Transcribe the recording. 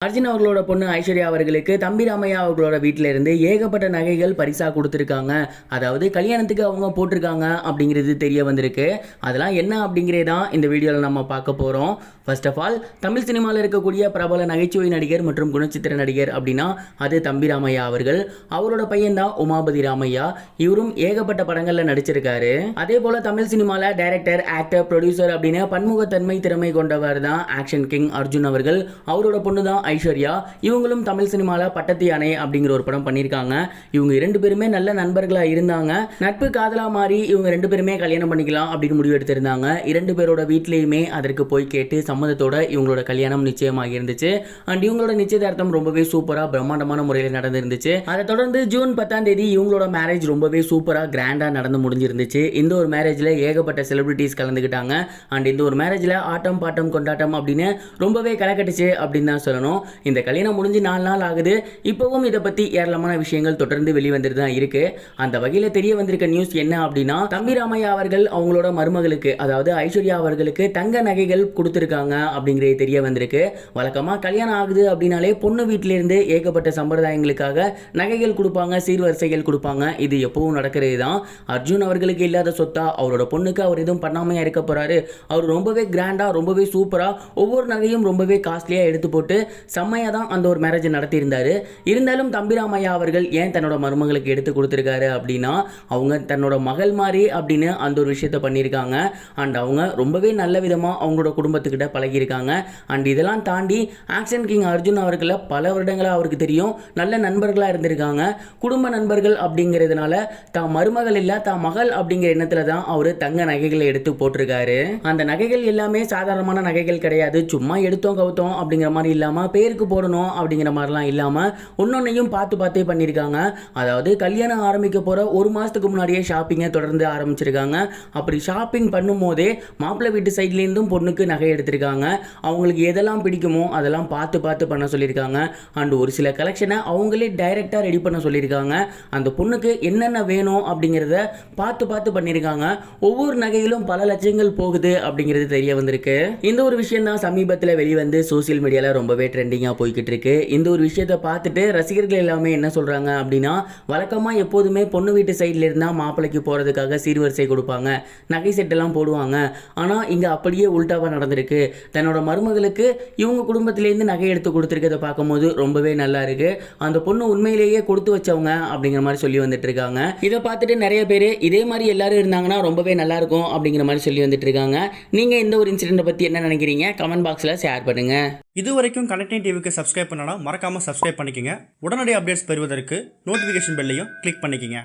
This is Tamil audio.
அர்ஜுன் அவர்களோட பொண்ணு ஐஸ்வர்யா அவர்களுக்கு தம்பி ராமையா அவர்களோட வீட்டில இருந்து ஏகப்பட்ட நகைகள் பரிசா கொடுத்துருக்காங்க. அதாவது கல்யாணத்துக்கு அவங்க போட்டிருக்காங்க அப்படிங்கிறது தெரிய வந்திருக்கு. அதெல்லாம் என்ன அப்படிங்கிறதான் இந்த வீடியோவில் நம்ம பார்க்க போகிறோம். ஃபர்ஸ்ட் ஆஃப் ஆல், தமிழ் சினிமாவில் இருக்கக்கூடிய பிரபல நகைச்சுவை நடிகர் மற்றும் குணச்சித்திர நடிகர் அப்படின்னா அது தம்பி ராமையா அவர்கள். அவரோட பையன் தான் உமாபதி ராமையா. இவரும் ஏகப்பட்ட படங்களில் நடிச்சிருக்காரு. அதே போல தமிழ் சினிமாவில் டைரக்டர், ஆக்டர், ப்ரொடியூசர் அப்படின்னு பன்முகத்தன்மை திறமை கொண்டவர் தான் ஆக்ஷன் கிங் அர்ஜுன் அவர்கள். அவரோட பொண்ணு தான் ஐஸ்வர்யா. இவங்களும் தமிழ் சினிமாவில் பட்டத்து யானை அப்படிங்கிற ஒரு படம் பண்ணியிருக்காங்க. இவங்க இரண்டு பேருமே நல்ல நண்பர்களாக இருந்தாங்க. நட்பு காதலாக மாறி இவங்க ரெண்டு பேருமே கல்யாணம் பண்ணிக்கலாம் அப்படின்னு முடிவு எடுத்திருந்தாங்க. இரண்டு பேரோட வீட்லேயுமே அதற்கு போய் கேட்டு சம்மதத்தோட இவங்களோட கல்யாணம் நிச்சயமாக இருந்துச்சு. அண்ட் இவங்களோட நிச்சயதார்த்தம் ரொம்பவே சூப்பராக பிரம்மாண்டமான முறையில் நடந்திருந்துச்சு. அதை தொடர்ந்து ஜூன் 10 இவங்களோட மேரேஜ் ரொம்பவே சூப்பராக கிராண்டாக நடந்து முடிஞ்சிருந்துச்சு. இந்த ஒரு மேரேஜில் ஏகப்பட்ட செலிபிரிட்டிஸ் கலந்துக்கிட்டாங்க. அண்ட் இந்த ஒரு மேரேஜில் ஆட்டம் பாட்டம் கொண்டாட்டம் அப்படின்னு ரொம்பவே கலக்கட்டுச்சு அப்படின்னு தான் சொல்லணும். இந்த கல்யாணம் முடிஞ்சு 4 நாள் ஆகுது. இப்போவும் இதை பற்றி ஏராளமான விஷயங்கள் தொடர்ந்து வெளிவந்துட்டு தான் இருக்கு. அந்த வகையில் தெரிய வந்திருக்க நியூஸ் என்ன அப்படின்னா, தம்பி ராமையா அவர்கள் அவங்களோட மருமகளுக்கு, அதாவது ஐஸ்வர்யா அவர்களுக்கு தங்க நகைகள் கொடுத்துருக்காங்க அப்படிங்கிறது தெரிய வந்திருக்கு. வழக்கமாக கல்யாணம் ஆகுது அப்படின்னாலே பொண்ணு வீட்டிலிருந்து ஏகப்பட்ட சம்பிரதாயங்களுக்காக நகைகள் கொடுப்பாங்க, சீர்வரிசைகள் கொடுப்பாங்க. இது எப்பவும் நடக்கிறது தான். அர்ஜுன் அவர்களுக்கு இல்லாத சொத்தா அவரோட பொண்ணுக்கு அவர் எதுவும் பண்ணாமையா இருக்க போறாரு. அவர் ரொம்பவே கிராண்டா, ரொம்பவே சூப்பரா, ஒவ்வொரு நகையும் ரொம்பவே காஸ்ட்லியா எடுத்து போட்டு செம்மையாக தான் அந்த ஒரு மேரேஜ் நடத்தியிருந்தார். இருந்தாலும் தம்பி ராமையா அவர்கள் ஏன் தன்னோட மருமகளுக்கு எடுத்து கொடுத்துருக்காரு அப்படின்னா, அவங்க தன்னோட மகள் மாதிரி அப்படின்னு அந்த ஒரு விஷயத்தை பண்ணியிருக்காங்க. அண்ட் அவங்க ரொம்பவே நல்ல விதமாக அவங்களோட குடும்பத்துக்கிட்ட பழகியிருக்காங்க. அண்ட் இதெல்லாம் தாண்டி ஆக்ஷன் கிங் அர்ஜுன் அவர்களை பல வருடங்களாக அவருக்கு தெரியும். நல்ல நண்பர்களாக இருந்திருக்காங்க. குடும்ப நண்பர்கள் அப்படிங்கிறதுனால தான் மருமகள் இல்லை, தான் மகள் அப்படிங்கிற எண்ணத்தில் தான் அவர் தங்க நகைகளை எடுத்து போட்டிருக்காரு. அந்த நகைகள் எல்லாமே சாதாரணமான நகைகள் கிடையாது. சும்மா எடுத்தோம் கவுத்தோம் அப்படிங்கிற மாதிரி இல்லாமல் பேருக்கு போடணும் அப்படிங்கிற மாதிரிலாம் இல்லாமல் ஒன்னொன்னையும் பார்த்து பார்த்தே பண்ணியிருக்காங்க. அதாவது கல்யாணம் ஆரம்பிக்க போகிற ஒரு மாதத்துக்கு முன்னாடியே ஷாப்பிங்கை தொடர்ந்து ஆரம்பிச்சிருக்காங்க. அப்படி ஷாப்பிங் பண்ணும் போதே மாப்பிள்ளை வீட்டு சைட்லேருந்தும் பொண்ணுக்கு நகை எடுத்திருக்காங்க. அவங்களுக்கு எதெல்லாம் பிடிக்குமோ அதெல்லாம் பார்த்து பார்த்து பண்ண சொல்லியிருக்காங்க. அண்ட் ஒரு சில கலெக்ஷனை அவங்களே டைரெக்டாக ரெடி பண்ண சொல்லியிருக்காங்க. அந்த பொண்ணுக்கு என்னென்ன வேணும் அப்படிங்கிறத பார்த்து பார்த்து பண்ணியிருக்காங்க. ஒவ்வொரு நகையிலும் பல லட்சங்கள் போகுது அப்படிங்கிறது தெரிய வந்திருக்கு. இந்த ஒரு விஷயம் தான் சமீபத்தில் வெளிவந்து சோசியல் மீடியாவில் ரொம்பவே ட்ரெண்டிங்காக போய்கிட்டு இருக்கு. இந்த ஒரு விஷயத்தை பார்த்துட்டு ரசிகர்கள் எல்லாமே என்ன சொல்கிறாங்க அப்படின்னா, வழக்கமாக எப்போதுமே பொண்ணு வீட்டு சைடில் இருந்தால் மாப்பிள்ளைக்கு போகிறதுக்காக சீர்வரிசை கொடுப்பாங்க, நகை செட்டெல்லாம் போடுவாங்க. ஆனால் இங்கே அப்படியே உல்டாவாக நடந்திருக்கு. தன்னோட மருமகளுக்கு இவங்க குடும்பத்திலேருந்து நகை எடுத்து கொடுத்துருக்கதை பார்க்கும்போது ரொம்பவே நல்லா இருக்கு. அந்த பொண்ணு உண்மையிலேயே கொடுத்து வச்சவங்க அப்படிங்கிற மாதிரி சொல்லி வந்துட்டு இருக்காங்க. இதை பார்த்துட்டு நிறைய பேர் இதே மாதிரி எல்லாரும் இருந்தாங்கன்னா ரொம்பவே நல்லா இருக்கும் அப்படிங்கிற மாதிரி சொல்லி வந்துட்டு இருக்காங்க. நீங்கள் இந்த ஒரு இன்சிடென்ட்டை பற்றி என்ன நினைக்கிறீங்க? கமெண்ட் பாக்ஸில் ஷேர் பண்ணுங்க. இது வரைக்கும் கனெக்டிங் டிவிக்கு சப்ஸ்கிரைப் பண்ணனா மறக்காம சப்ஸ்கிரைப் பண்ணிக்கங்க. உடனடி அப்டேட்ஸ் பெறுவதற்கு நோட்டிஃபிகேஷன் பெல்லையும் கிளிக் பண்ணிக்கங்க.